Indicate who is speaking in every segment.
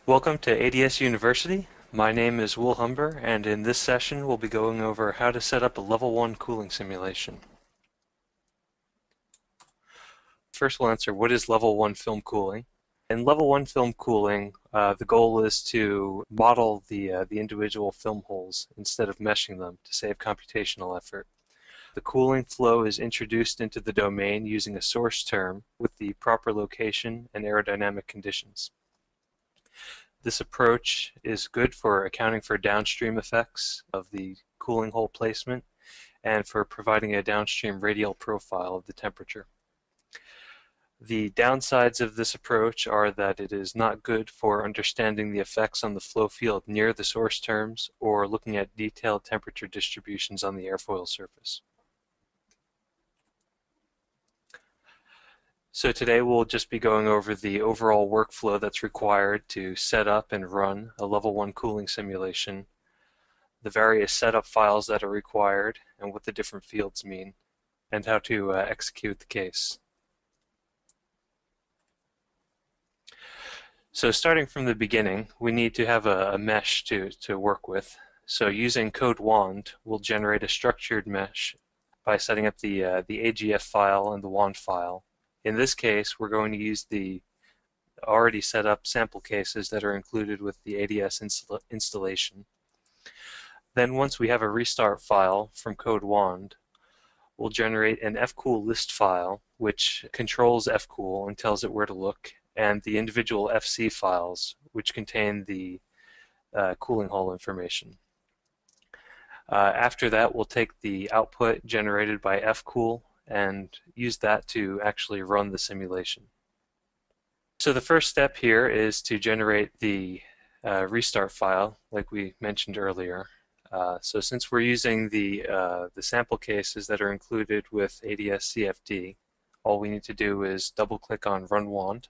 Speaker 1: Welcome to ADS University. My name is Will Humber, and in this session we'll be going over how to set up a Level 1 cooling simulation. First we'll answer what is Level 1 film cooling. In Level 1 film cooling, the goal is to model the individual film holes instead of meshing them to save computational effort. The cooling flow is introduced into the domain using a source term with the proper location and aerodynamic conditions. This approach is good for accounting for downstream effects of the cooling hole placement and for providing a downstream radial profile of the temperature. The downsides of this approach are that it is not good for understanding the effects on the flow field near the source terms or looking at detailed temperature distributions on the airfoil surface. So today we'll just be going over the overall workflow that's required to set up and run a Level 1 cooling simulation, the various setup files that are required and what the different fields mean, and how to execute the case. So starting from the beginning, we need to have a mesh to work with. So using code wand, we'll generate a structured mesh by setting up the AGF file and the wand file. In this case, we're going to use the already set up sample cases that are included with the ADS installation. Then once we have a restart file from code wand, we'll generate an fcool list file which controls fcool and tells it where to look, and the individual FC files which contain the cooling hole information. After that, we'll take the output generated by fcool and use that to actually run the simulation. So the first step here is to generate the restart file like we mentioned earlier. So since we're using the sample cases that are included with ADS CFD, all we need to do is double click on Run Wand,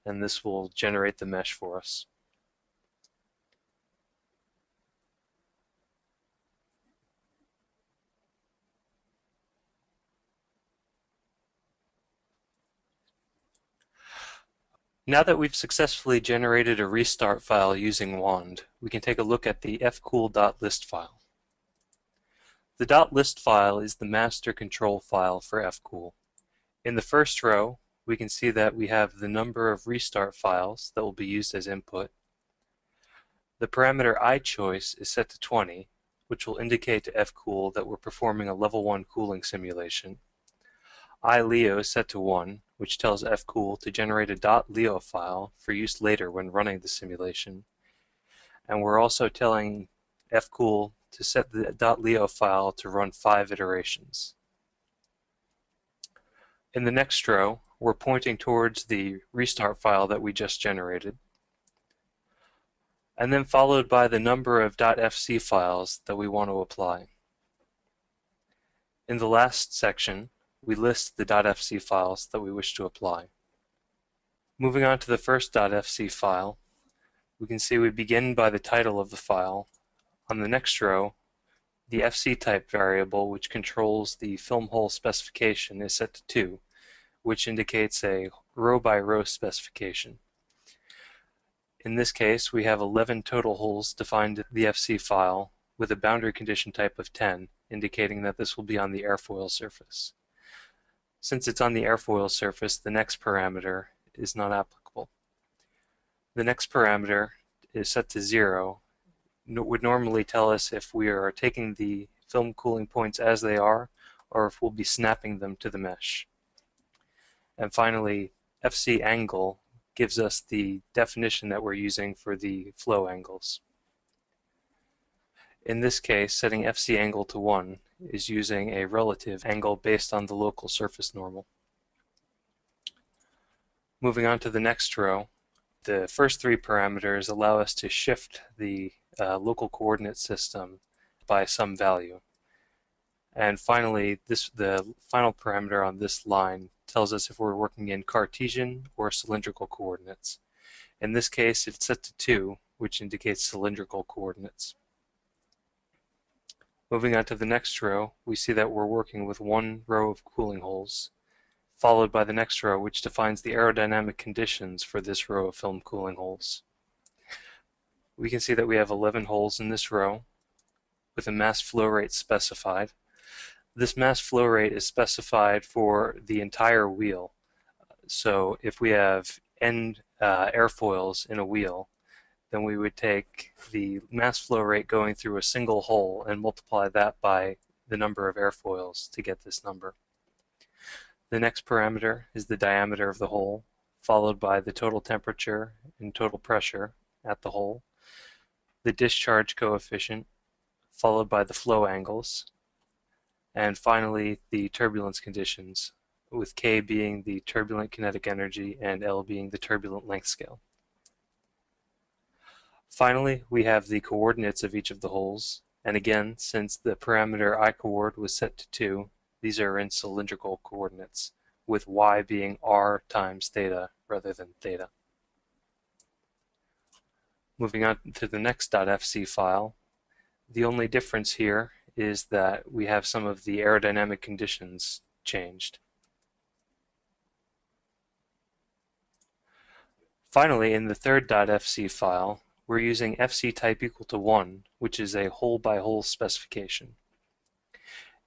Speaker 1: and this will generate the mesh for us. Now that we've successfully generated a restart file using wand, we can take a look at the fcool.list file. The .list file is the master control file for fcool. In the first row, we can see that we have the number of restart files that will be used as input. The parameter iChoice is set to 20, which will indicate to fcool that we're performing a Level 1 cooling simulation. iLeo is set to 1, which tells fcool to generate a .leo file for use later when running the simulation. And we're also telling fcool to set the .leo file to run 5 iterations. In the next row, we're pointing towards the restart file that we just generated, and then followed by the number of .fc files that we want to apply. In the last section, we list the .fc files that we wish to apply. Moving on to the first .fc file, we can see we begin by the title of the file. On the next row, the FC type variable, which controls the film hole specification, is set to 2, which indicates a row-by-row specification. In this case, we have 11 total holes defined in the FC file with a boundary condition type of 10, indicating that this will be on the airfoil surface. Since it's on the airfoil surface, the next parameter is not applicable. The next parameter is set to 0. It would normally tell us if we are taking the film cooling points as they are, or if we'll be snapping them to the mesh. And finally, FC angle gives us the definition that we're using for the flow angles. In this case, setting FC angle to 1 is using a relative angle based on the local surface normal. Moving on to the next row, the first 3 parameters allow us to shift the local coordinate system by some value. And finally, the final parameter on this line tells us if we're working in Cartesian or cylindrical coordinates. In this case, it's set to 2, which indicates cylindrical coordinates. Moving on to the next row, we see that we're working with 1 row of cooling holes, followed by the next row, which defines the aerodynamic conditions for this row of film cooling holes. We can see that we have 11 holes in this row with a mass flow rate specified. This mass flow rate is specified for the entire wheel. So if we have n airfoils in a wheel, then we would take the mass flow rate going through a single hole and multiply that by the number of airfoils to get this number. The next parameter is the diameter of the hole, followed by the total temperature and total pressure at the hole, the discharge coefficient, followed by the flow angles, and finally the turbulence conditions, with K being the turbulent kinetic energy and L being the turbulent length scale. Finally, we have the coordinates of each of the holes, and again, since the parameter I-coord was set to 2, these are in cylindrical coordinates, with y being r times theta rather than theta. Moving on to the next .fc file, the only difference here is that we have some of the aerodynamic conditions changed. Finally, in the third .fc file, we're using fc type equal to 1, which is a hole-by-hole specification.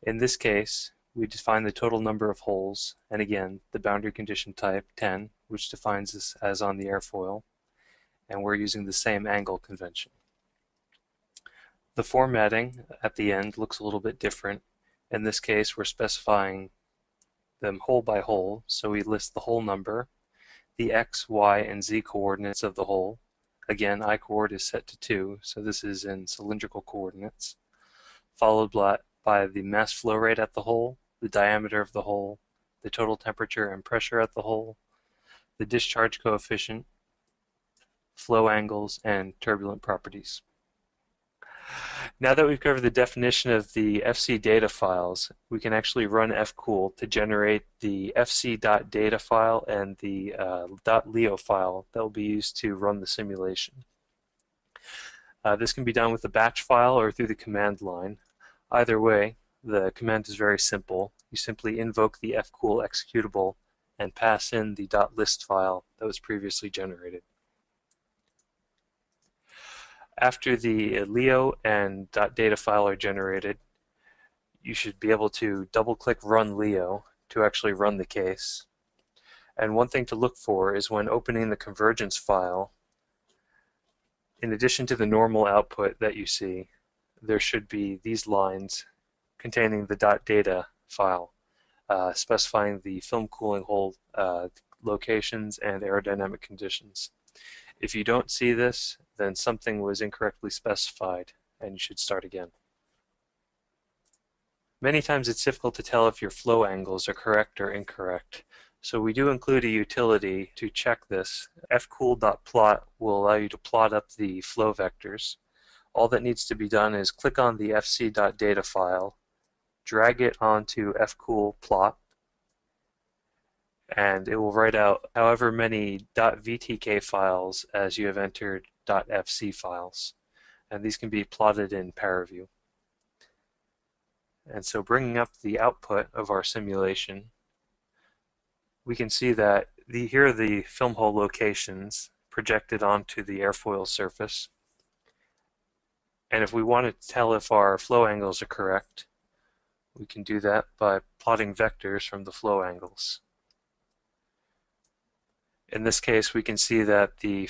Speaker 1: In this case, we define the total number of holes, and again, the boundary condition type 10, which defines this as on the airfoil, and we're using the same angle convention. The formatting at the end looks a little bit different. In this case, we're specifying them hole by hole, so we list the hole number, the x, y, and z coordinates of the hole. Again, I-coord is set to 2, so this is in cylindrical coordinates, followed by the mass flow rate at the hole, the diameter of the hole, the total temperature and pressure at the hole, the discharge coefficient, flow angles, and turbulent properties. Now that we've covered the definition of the FC data files, we can actually run fcool to generate the fc.data file and the .leo file that will be used to run the simulation. This can be done with the batch file or through the command line. Either way, the command is very simple. You simply invoke the fcool executable and pass in the .list file that was previously generated. After the Leo and .data file are generated, you should be able to double-click Run Leo to actually run the case. And one thing to look for is when opening the convergence file, in addition to the normal output that you see, there should be these lines containing the .data file, specifying the film cooling hole locations and aerodynamic conditions. If you don't see this, then something was incorrectly specified and you should start again. Many times it's difficult to tell if your flow angles are correct or incorrect, so we do include a utility to check this. fcool.plot will allow you to plot up the flow vectors. All that needs to be done is click on the fc.data file, drag it onto fcool.plot, and it will write out however many .vtk files as you have entered .fc files, and these can be plotted in ParaView. And so bringing up the output of our simulation, we can see that here are the film hole locations projected onto the airfoil surface. And if we want to tell if our flow angles are correct, we can do that by plotting vectors from the flow angles. In this case, we can see that the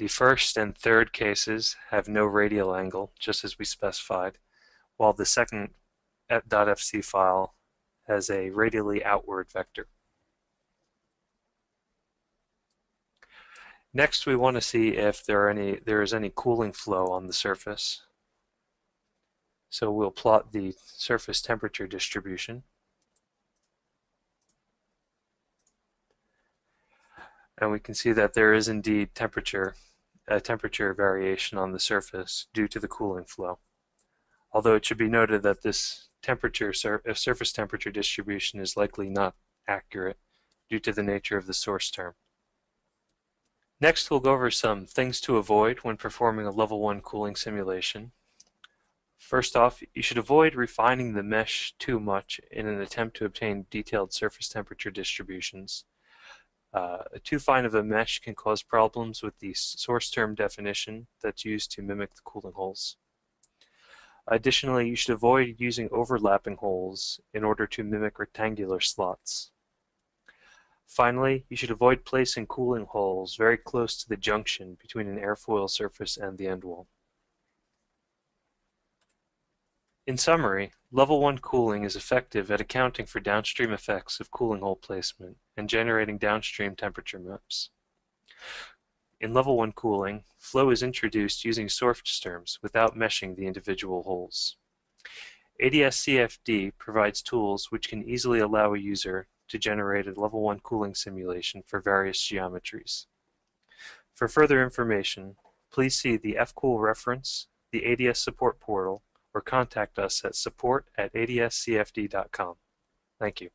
Speaker 1: first and third cases have no radial angle, just as we specified, while the second .fc file has a radially outward vector. Next, we want to see if there is any cooling flow on the surface. So we'll plot the surface temperature distribution. And we can see that there is indeed a temperature variation on the surface due to the cooling flow. Although it should be noted that this surface temperature distribution is likely not accurate due to the nature of the source term. Next, we'll go over some things to avoid when performing a level 1 cooling simulation. First off, you should avoid refining the mesh too much in an attempt to obtain detailed surface temperature distributions. Too fine of a mesh can cause problems with the source term definition that's used to mimic the cooling holes. Additionally, you should avoid using overlapping holes in order to mimic rectangular slots. Finally, you should avoid placing cooling holes very close to the junction between an airfoil surface and the end wall. In summary, Level 1 cooling is effective at accounting for downstream effects of cooling hole placement and generating downstream temperature maps. In Level 1 cooling, flow is introduced using source terms without meshing the individual holes. ADS-CFD provides tools which can easily allow a user to generate a Level 1 cooling simulation for various geometries. For further information, please see the fcool reference, the ADS support portal, or contact us at support@adscfd.com. Thank you.